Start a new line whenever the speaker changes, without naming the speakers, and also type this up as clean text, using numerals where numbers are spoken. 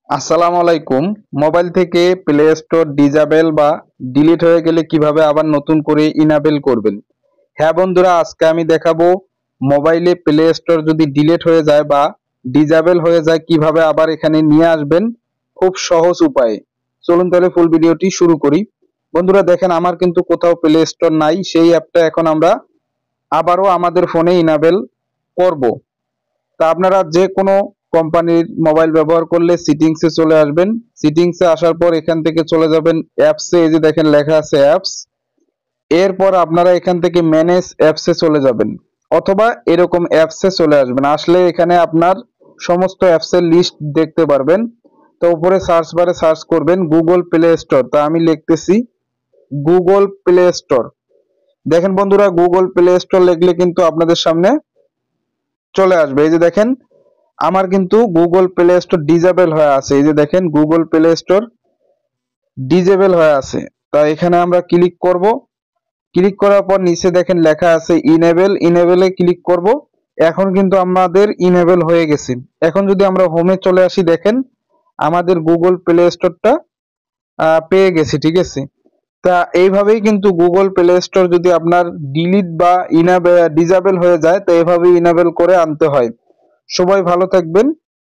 আসসালামু আলাইকুম। মোবাইল থেকে প্লে স্টোর ডিজেবল বা ডিলিট হয়ে গেলে কিভাবে আবার নতুন করে ইনেবল করবেন। হ্যাঁ বন্ধুরা, আজকে আমি দেখাবো মোবাইলে প্লে স্টোর যদি ডিলিট হয়ে যায় বা ডিজেবল হয়ে যায় কিভাবে আবার এখানে নিয়ে আসবেন খুব সহজ উপায়ে। চলুন তাহলে ফুল ভিডিওটি শুরু করি। বন্ধুরা দেখেন, আমার কিন্তু কোথাও প্লে স্টোর নাই, সেই অ্যাপটা এখন আমরা আবারও আমাদের ফোনে ইনেবল করব। তা আপনারা যে কোনো কোম্পানির মোবাইল ব্যবহার করলে সিটিংসে চলে আসবেন। সিটিংসে আসার পর এখান থেকে চলে যাবেন অ্যাপসে, এই যে দেখেন লেখা আছে অ্যাপস। এরপর আপনারা এখান থেকে ম্যানেজ অ্যাপসে চলে যাবেন, অথবা এরকম অ্যাপসে চলে আসবেন। আসলে এখানে আপনার সমস্ত অ্যাপসের লিস্ট দেখতে পারবেন। তো উপরে সার্চ বারে সার্চ করবেন গুগল প্লে স্টোর। তা আমি লিখতেছি গুগল প্লে স্টোর। দেখেন বন্ধুরা, গুগল প্লে স্টোর লিখলে কিন্তু আপনাদের সামনে চলে আসবে। এই যে দেখেন, আমার কিন্তু গুগল প্লে স্টোর ডিজেবল হয়ে আছে। এই যে দেখেন গুগল প্লে স্টোর ডিজেবল হয়ে আছে। তা এখানে আমরা ক্লিক করব। ক্লিক করার পর নিচে দেখেন লেখা আছে ইনেবল। ইনেবলে ক্লিক করব। এখন কিন্তু আমাদের ইনেবল হয়ে গেছে। এখন যদি আমরা হোমে চলে আসি, দেখেন আমাদের গুগল প্লে স্টোরটা পেয়ে গেছি। ঠিক আছে, তা এইভাবেই কিন্তু গুগল প্লে স্টোর যদি আপনার ডিলিট বা ডিজেবল হয়ে যায়, তো এইভাবেই ইনেবল করে আনতে হয়। সবাই ভালো থাকবেন।